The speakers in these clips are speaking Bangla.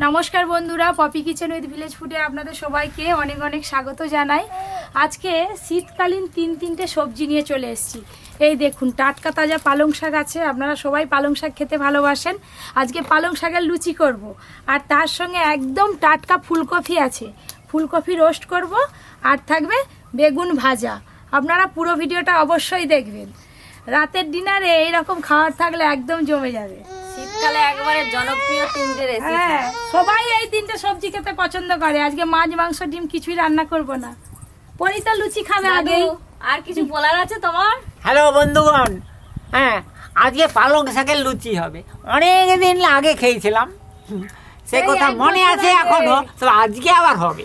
নমস্কার বন্ধুরা, পপি কিচেন উইথ ভিলেজ ফুডে আপনাদের সবাইকে অনেক অনেক স্বাগত জানাই। আজকে শীতকালীন তিনটে সবজি নিয়ে চলে এসেছি। এই দেখুন, টাটকা তাজা পালং শাক আছে। আপনারা সবাই পালং শাক খেতে ভালোবাসেন। আজকে পালং শাকের লুচি করব, আর তার সঙ্গে একদম টাটকা ফুলকপি আছে, ফুলকপি রোস্ট করব, আর থাকবে বেগুন ভাজা। আপনারা পুরো ভিডিওটা অবশ্যই দেখবেন। রাতের ডিনারে এইরকম খাবার থাকলে একদম জমে যাবে। শীতকালে একবারে জনপ্রিয় তিনটে রেসিপি। হ্যাঁ, সবাই এই তিনটে সবজি খেতে পছন্দ করে। আজকে মাছ মাংস ডিম কিছুই রান্না করব না। পরিতা লুচি খাবে আগে। আর কিছু বলার আছে তোমার? হ্যালো বন্ধুগণ, হ্যাঁ আজকে পালং শাকের লুচি হবে। অনেক দিন আগে খেয়েছিলাম, সে এই কথা এক মনে বছর আছে আগে। এখনো। তো আজকে আবার হবে,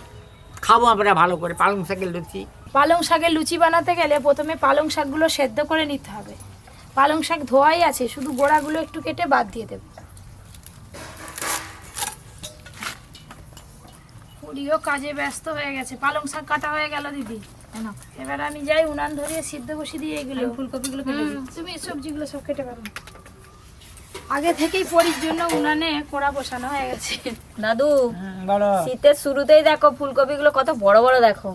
খাবো আমরা ভালো করে পালং শাকের লুচি। পালং শাকের লুচি বানাতে গেলে প্রথমে পালং শাকগুলো সেদ্ধ করে নিতে হবে। পালং শাক ধোয়াই আছে, শুধু গোড়াগুলো একটু কেটে বাদ দিয়ে দেব। পুরিও কাজে ব্যস্ত হয়ে গেছে। পালং শাক কাটা হয়ে গেল দিদি। এবার আমি যাই উনান ধরিয়ে সিদ্ধ বসিয়ে দিয়ে এগুলো ফুলকপিগুলো কেটে দিই। তুমি এই সবজিগুলো সব কেটে পারো। আগে থেকেই পরির জন্য উনানে কড়া বসানো হয়ে গেছে। দাদু, বলো। শীতের শুরুতেই দেখো ফুলকপিগুলো কত বড় বড় দেখো।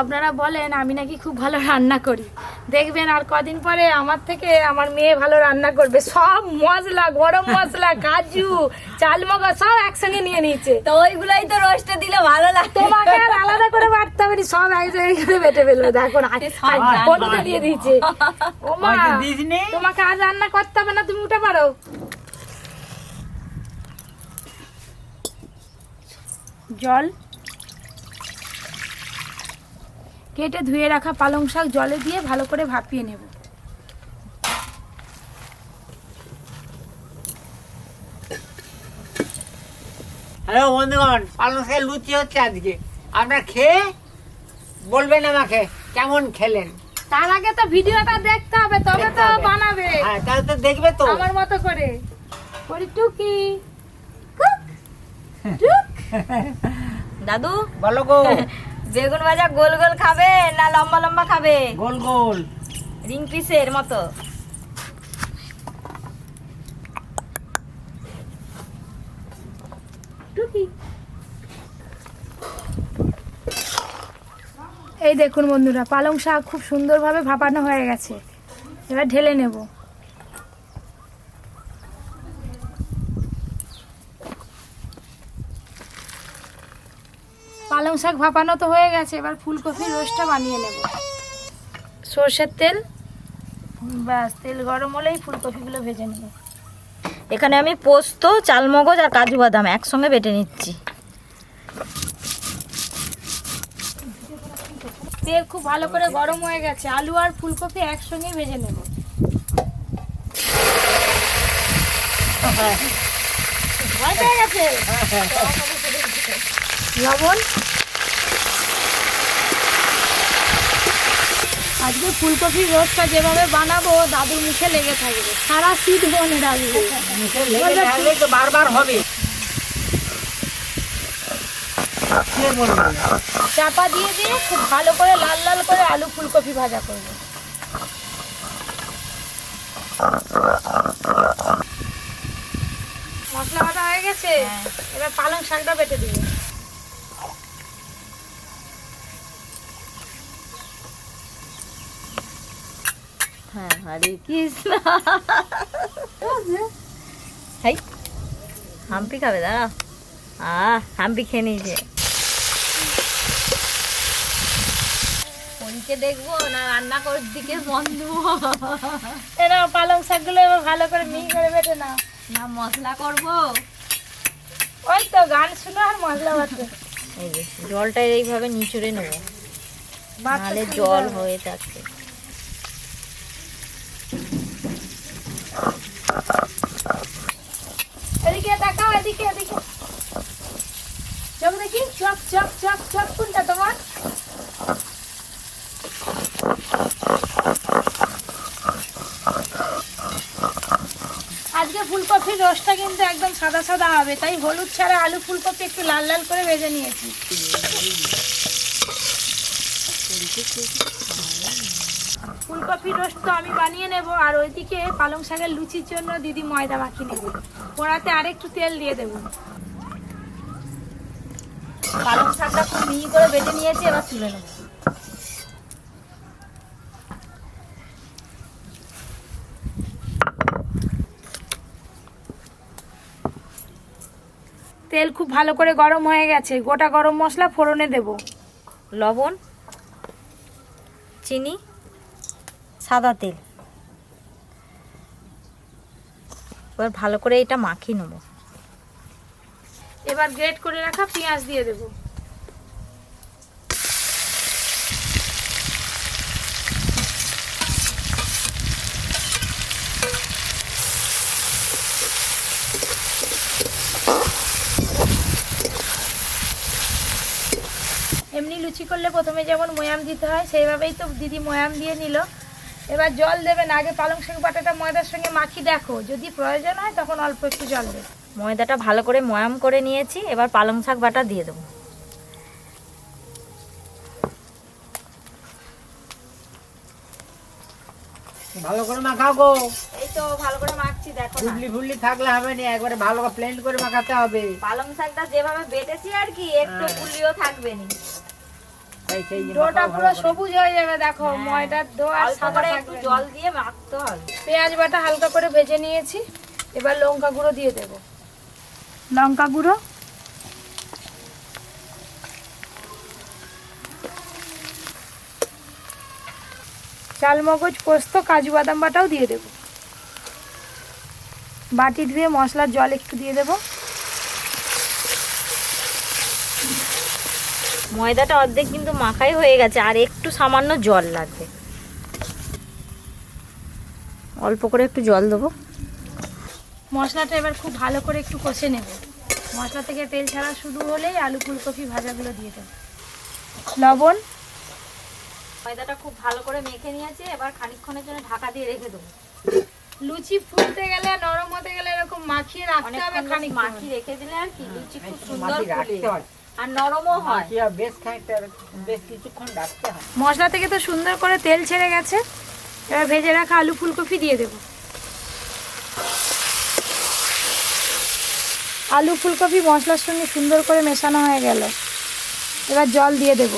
আপনারা বলেন আমি নাকি খুব ভালো রান্না করি। দেখবেন আর কদিন পরে আমার থেকে আমার মেয়ে ভালো রান্না করবে। সব মশলা, গরম মশলা, কাজু, চালমগজ সব একসঙ্গে নিয়ে নিয়েছে। তো ওইগুলাই তো রোস্টে দিলে ভালো লাগে। তোমাকে আর আলাদা করে বাটতে হবে না, সব এক জায়গায় করে বেটে ফেলবে। দেখো না, বন্ধুকে দিয়ে দিয়েছে। ও মা, তোমাকে আর রান্না করতে হবে না, তুমি উঠে পারো। জল, কেটে ধুয়ে রাখা পালং শাক জলে দিয়ে ভালো করে ভাপিয়ে নেব। হ্যালো বন্ধুগণ, পালং শাকের লুচি হচ্ছে আজকে। আপনারা খেয়ে বলবেন আমাকে কেমন খেলেন। তার আগে তো ভিডিওটা দেখতে হবে, তবে দেখতে তো হবে। বানাবে হ্যাঁ, তাহলে তো দেখবে তো। আমার মতো করে। করি টুকি কুক, টুক। দাদু, বলো গো। বেগুন ভাজা গোল গোল খাবে না লম্বা লম্বা খাবে? গোল গোল। রিং পিসের মতো। টুকি। এই দেখুন বন্ধুরা, পালং শাক খুব সুন্দরভাবে ভাপানো হয়ে গেছে। এবার ঢেলে নেব। পালং শাক ভাপানো তো হয়ে গেছে, এবার ফুলকপির রোস্টটা বানিয়ে নেব। সর্ষের তেল, ব্যাস তেল গরম হলেই ফুলকপিগুলো ভেজে নেব। এখানে আমি পোস্ত, চালমগজ আর কাজু বাদাম একসঙ্গে বেটে নিচ্ছি। তেল খুব ভালো করে গরম হয়ে গেছে, আলু আর ফুলকপি একসঙ্গে ভেজে নেব। ভয় পেয়ে গেছে। লবণ। আজকে ফুলকপির রোস্টটা যেভাবে বানাবো দাদুর মুখে লেগে থাকবে, সারা শীত মনে রাখবে। লেগে থাকলে তো বারবার হবে। চাপা দিয়ে দিয়ে খুব ভালো করে লাল লাল করে আলু ফুলকপি ভাজা করবো। মশলা বাটা হয়ে গেছে, এবার পালং শাকটা বেটে দিবি। হ্যাঁ, হরে কৃষ্ণ। হাই, হাম্পি খাবে দাঁড়া। হাম্পি খেয়ে নিয়েছে। ফোনকে দেখবো না রান্না করার দিকে মন দেবো? এরা পালং শাকগুলো এবার ভালো করে মিহি করে বেটে না। না মশলা করবো। ওই তো গান শুনো আর মশলা বাটতে। এই যে জলটা এইভাবে নিচড়ে নেবো, নাহলে জল হয়ে থাকছে। এদিকে তাকাও, এদিকে এদিকে চোখ দেখি, চক চক চক চক। কোনটা তোমার? আজকে ফুলকপির রসটা কিন্তু একদম সাদা সাদা হবে, তাই হলুদ ছাড়া আলু ফুলকপি একটু লাল লাল করে ভেজে নিয়েছি। ফুলকপি রোস্ট তো আমি বানিয়ে নেব, আর ওইদিকে পালং শাকের লুচির জন্য দিদি ময়দা মাখিয়ে নেব। কড়াতে আরেকটু তেল দিয়ে দেবো। পালং শাকটা খুব মিহি করে বেটে নিয়েছি, এবার তুলে নেব। তেল খুব ভালো করে গরম হয়ে গেছে, গোটা গরম মশলা ফোড়নে দেব। লবণ, চিনি, সাদা তেল। এবার ভালো করে এটা মাখিয়ে নেব। এবার গ্রেট করে রাখা পেঁয়াজ দিয়ে দেব। এমনি লুচি করলে প্রথমে যেমন ময়াম দিতে হয় সেইভাবেই তো দিদি ময়াম দিয়ে নিল। এবার জল দেবেন। আগে পালং শাক বাটাটা ময়দার সঙ্গে মাখিয়ে দেখো, যদি প্রয়োজন হয় তখন অল্প একটু জল দেবে। ময়দাটা ভালো করে ময়াম করে নিয়েছি, এবার পালং শাক বাটা দিয়ে দেবো। ভালো করে মাখাও গো। এই তো ভালো করে মাখছি, দেখো না। ফুললি ফুললি থাকলে হবে না, একবারে ভালো করে প্লেন করে মাখাতে হবে। পালং শাকটা যেভাবে বেটেছি আর কি, একটু পুলিও থাকবে না। সেই ডোটা পুরো সবুজ হয়ে যাবে, দেখো ময়দার ডো আর অল্প সাদা করে একটু থাকবে। জল দিয়ে মাখতে হবে। পেঁয়াজ বাটা হালকা করে ভেজে নিয়েছি, এবার লঙ্কা গুঁড়ো দিয়ে দেব। লঙ্কা গুঁড়ো, চালমগজ, পোস্ত, কাজু বাদাম বাটাও দিয়ে দেব। বাটি ধুয়ে মশলার জল একটু দিয়ে দেব। ময়দাটা অর্ধেক কিন্তু মাখাই হয়ে গেছে, আর একটু সামান্য জল লাগবে। অল্প করে একটু জল দেবো। মশলাটা এবার খুব ভালো করে একটু কষে নেব। মশলা থেকে তেল ছাড়া শুরু হলেই আলু ফুলকপি ভাজাগুলো দিয়ে দেব। লবণ, ময়দাটা খুব ভালো করে মেখে নিয়েছি, এবার খানিকক্ষণের জন্য ঢাকা দিয়ে রেখে দেবো। লুচি ফুলতে গেলে নরম হতে গেলে এরকম মাখিয়ে রাখতে হবে। অনেকক্ষণ খানিক মাখিয়ে রেখে দিলে আর কি লুচি খুব সুন্দর মাটি ফুলে রাখতে হয়। আর নরমও হয়। বেশ কিছুক্ষণ রাখতে হয়। মশলা থেকে তো সুন্দর করে তেল ছেড়ে গেছে, এবার ভেজে রাখা আলু ফুলকপি দিয়ে দেব। আলু ফুলকপি মশলার সঙ্গে সুন্দর করে মেশানো হয়ে গেল, এবার জল দিয়ে দেব।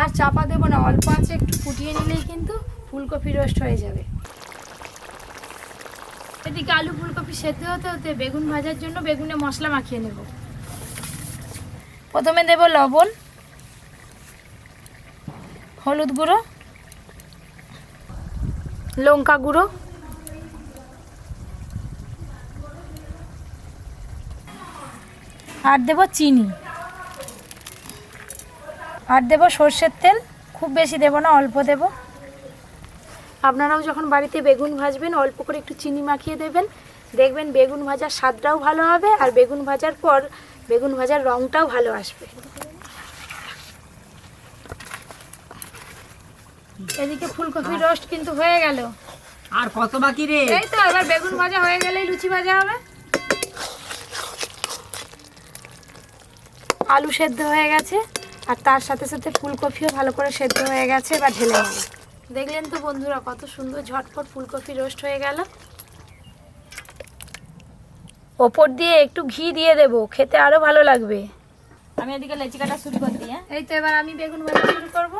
আর চাপা দেবো না, অল্প আছে একটু ফুটিয়ে নিলেই কিন্তু ফুলকপি রোস্ট হয়ে যাবে। এদিকে আলু ফুলকপি সেদ্ধ হতে হতে বেগুন ভাজার জন্য বেগুনে মশলা মাখিয়ে নেব। প্রথমে দেব লবণ, হলুদ গুঁড়ো, লঙ্কা গুঁড়ো, আর দেব চিনি, আর দেব সর্ষের তেল। খুব বেশি দেব না, অল্প দেব। আপনারাও যখন বাড়িতে বেগুন ভাজবেন অল্প করে একটু চিনি মাখিয়ে দেবেন, দেখবেন বেগুন ভাজার স্বাদটাও ভালো হবে, আর বেগুন ভাজার পর বেগুন ভাজার রঙটাও ভালো আসবে। এদিকে ফুলকপি রোস্ট কিন্তু হয়ে গেল। আর কত বাকি রে? এই তো, এবার বেগুন ভাজা হয়ে গেলেই লুচি ভাজা হবে। আলু সেদ্ধ হয়ে গেছে, আর তার সাথে সাথে ফুলকপিও ভালো করে সেদ্ধ হয়ে গেছে, এবার ঢেলে নেব। দেখলেন তো বন্ধুরা, কত সুন্দর ঝটপট ফুলকপি রোস্ট হয়ে গেল। ওপর দিয়ে একটু ঘি দিয়ে দেব, খেতে আরো ভালো লাগবে। আমি এদিকে লেচি কাটা শুরু করে দিই। এই তো, এবার আমি বেগুন ভাজা শুরু করব।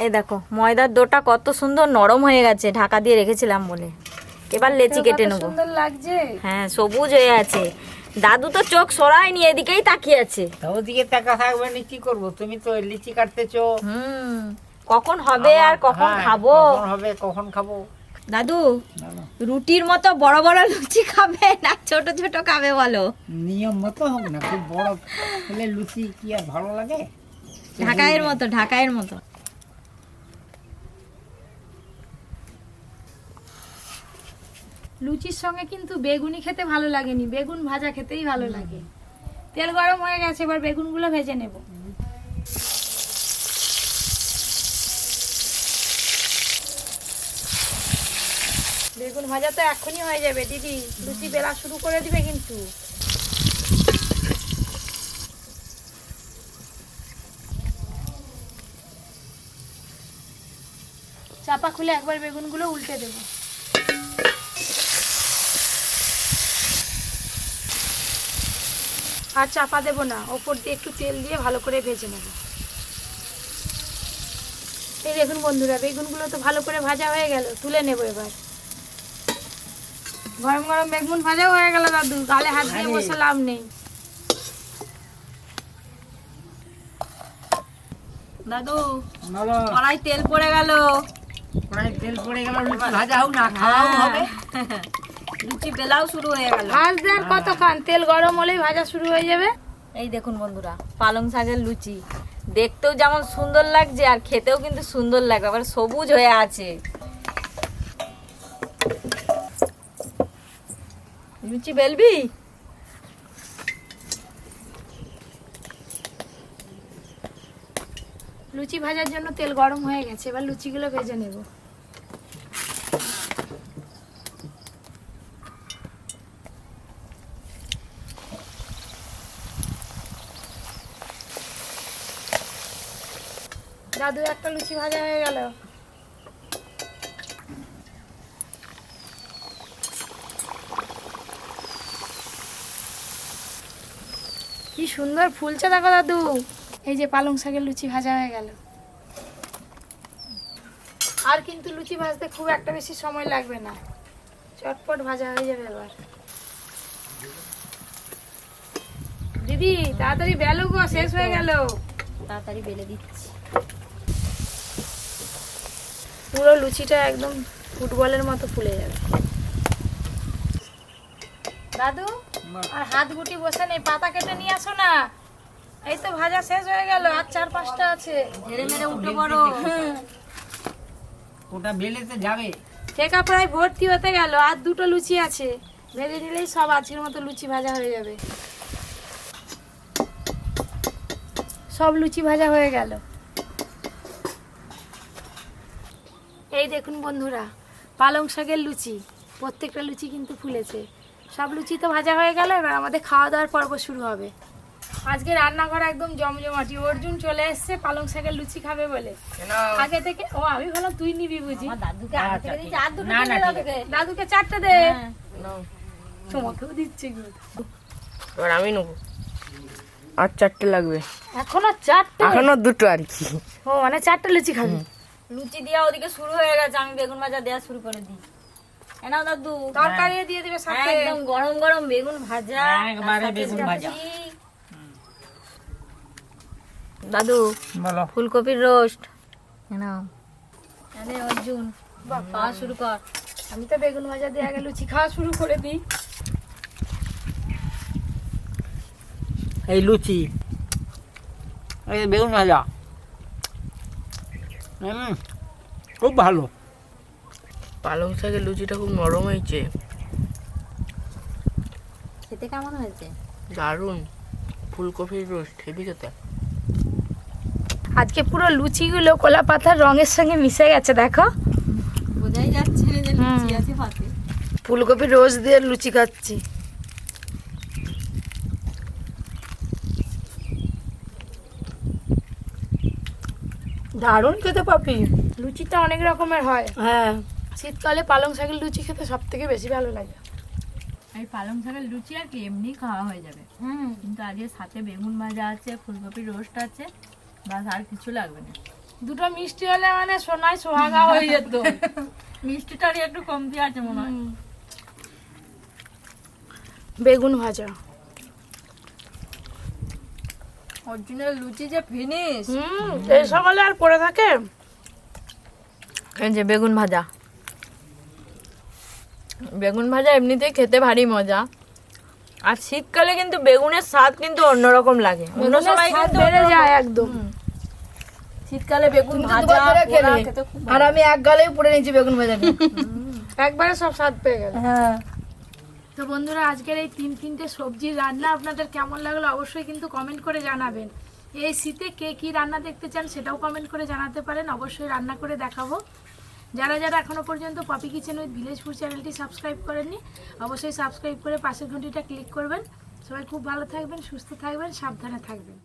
এই দেখো ময়দার ডোটা কত সুন্দর নরম হয়ে গেছে, ঢাকা দিয়ে রেখেছিলাম বলে। এবার লেচি কেটে নেবো। সুন্দর লাগছে। হ্যাঁ, সবুজ হয়ে আছে। দাদু তো চোখ সরায়নি, এদিকেই তাকিয়ে আছে। ওদিকে টাকা থাকবে না, কি করবো? তুমি তো লিচি কাটতেছো। কখন হবে আর কখন হ্যাঁ, খাবো? কখন হবে, কখন খাবো? দাদু রুটির মতো বড় বড় লুচি খাবে না ছোট ছোট খাবে বলো? নিয়ম মতো হোক না, খুব বড় হলে লুচি কি আর ভালো লাগে? ঢাকাইয়ের মতো, ঢাকাইয়ের মতো। লুচির সঙ্গে কিন্তু বেগুনি খেতে ভালো লাগেনি, বেগুন ভাজা খেতেই ভালো লাগে। তেল গরম হয়ে গেছে, এবার বেগুনগুলো ভেজে নেব। বেগুন বেগুন ভাজা তো এখনই হয়ে যাবে দিদি, লুচি বেলা শুরু করে দিবে কিন্তু। চাপা খুলে একবার বেগুনগুলো উল্টে দেব। আর চাপা দেব না, ওপর দিয়ে একটু তেল দিয়ে ভালো করে ভেজে নেব। এই দেখুন বন্ধুরা, বেগুনগুলো তো ভালো করে ভাজা হয়ে গেল, তুলে নেব এবার। গরম গরম বেগুন ভাজাও হয়ে গেল দাদু, গালে হাত দিয়ে বসে লাভ নেই। দাদু বলো। কড়াই তেল পড়ে গেল। কড়াই তেল পড়ে গেল, লুচি ভাজা হোক না, খাওয়াও হবে। লুচি বেলাও শুরু হয়ে গেল। ভাজতে আর কতক্ষণ, তেল গরম হলেই ভাজা শুরু হয়ে যাবে। এই দেখুন বন্ধুরা, পালং শাকের লুচি দেখতেও যেমন সুন্দর লাগছে আর খেতেও কিন্তু সুন্দর লাগবে, আবার সবুজ হয়ে আছে। লুচি বেলবি? লুচি ভাজার জন্য তেল গরম হয়ে গেছে, এবার লুচিগুলো ভেজে নেব। দাদু একটা লুচি ভাজা হয়ে গেল। কি সুন্দর ফুলছে দেখো দাদু। এই যে পালং শাকের লুচি ভাজা হয়ে গেল। আর কিন্তু লুচি ভাজতে খুব একটা বেশি সময় লাগবে না, চটপট ভাজা হয়ে যাবে। এবার দিদি তাড়াতাড়ি বেলো গো, শেষ হয়ে গেল। তাড়াতাড়ি বেলে দিচ্ছি। পুরো লুচিটা একদম ফুটবলের মতো ফুলে যাবে। দাদু আর হাত গুটি বসে নেই, পাতা কেটে নিয়ে আসো না। এই তো ভাজা শেষ হয়ে গেল, আর 4-5টা আছে। ধীরে ধীরে উঠে পড়ো। ওটা বেলেতে যাবে। ঠেকা প্রায় ভর্তি হতে গেল, আর 2টো লুচি আছে, ভেজে নিলেই সব আজকের মতো লুচি ভাজা হয়ে যাবে। সব লুচি ভাজা হয়ে গেল। এই দেখুন বন্ধুরা, পালং শাকের লুচি, প্রত্যেকটা লুচি কিন্তু ফুলেছে। সব লুচি তো ভাজা হয়ে গেল, এবার আমাদের খাওয়া দাওয়ার পর্ব শুরু হবে। আজকে রান্নাঘর একদম জমজমাটি। অর্জুন চলে এসছে পালং শাকের লুচি খাবে বলে। আগে থেকে ও, আমি ভাবলাম তুই নিবি বুঝি। আমার দাদুকে আগে থেকে দিয়েছি, আর দুটো না, না, দিয়ে দাও ঠিক তোকে। দাদুকে 4টে দে। হ্যাঁ। তোমাকেও দিচ্ছে গো। এবার আমি নেবো, আর 4টে লাগবে, এখনো 4টে? এখনো 2টো আর কি। ও মানে 4টে লুচি খাবি? লুচি দেওয়া ওদিকে শুরু হয়ে গেছে, আমি বেগুন ভাজা দেওয়া শুরু করে দিই। এনাও দাদু, তরকারি দিয়ে দিবে সাথে। একদম গরম গরম বেগুন ভাজা, একবারে তার সাথে বেগুন ভাজা। লুচি। দাদু বলো। ফুলকপির রোস্ট এনাও। আরে অর্জুন খাওয়া শুরু কর। আমি তো বেগুন ভাজা দিয়ে আগে লুচি খাওয়া শুরু করে দিই। এই লুচি, এই বেগুন ভাজা, খুব ভালো। পালং শাকের লুচিটা খুব নরম হয়েছে, খেতে কেমন হয়েছে? দারুণ। ফুলকপির রোস্ট হেভি খেতে। আজকে পুরো লুচিগুলো কলা পাতার রঙের সঙ্গে মিশে গেছে, দেখো। বোঝাই যাচ্ছে না যে লুচি আছে পাতে। ফুলকপির রোস্ট দিয়ে লুচি খাচ্ছি। দারুণ খেতে পাপি। লুচিটা অনেক রকমের হয়। হ্যাঁ, শীতকালে পালং শাকের লুচি খেতে সব থেকে বেশি ভালো লাগে। এই পালং শাকের লুচি আর কি এমনি খাওয়া হয়ে যাবে, কিন্তু আজকে সাথে বেগুন ভাজা আছে, ফুলকপির রোস্ট আছে, বাস আর কিছু লাগবে না। 2টো মিষ্টি হলে মানে সোনায় সোহাগা হয়ে যেত। মিষ্টিটারই একটু কমতি আছে মনে হয়। বেগুন ভাজা, অর্জুনের লুচি যে ফিনিশ। এই সকালে আর পড়ে থাকে। এই যে বেগুন ভাজা, বেগুন ভাজা এমনিতেই খেতে ভারী মজা। আর শীতকালে কিন্তু বেগুনের স্বাদ কিন্তু অন্যরকম লাগে, অন্য সময় স্বাদ কিন্তু বেড়ে যায় একদম। শীতকালে বেগুন ভাজা পোড়া খেতে খুব আর আমি এক গালেই পড়ে নিয়েছি বেগুন ভাজাটা। একবারে সব স্বাদ পেয়ে গেল। হ্যাঁ। তো বন্ধুরা, আজকের এই 3টে সবজির রান্না আপনাদের কেমন লাগলো অবশ্যই কিন্তু কমেন্ট করে জানাবেন। এই শীতে কে কি রান্না দেখতে চান সেটাও কমেন্ট করে জানাতে পারেন, অবশ্যই রান্না করে দেখাবো। যারা যারা এখনো পর্যন্ত Poppy Kitchen with Village Food চ্যানেলটি সাবস্ক্রাইব করেননি অবশ্যই সাবস্ক্রাইব করে পাশের ঘন্টিটা ক্লিক করবেন। সবাই খুব ভালো থাকবেন, সুস্থ থাকবেন, সাবধানে থাকবেন।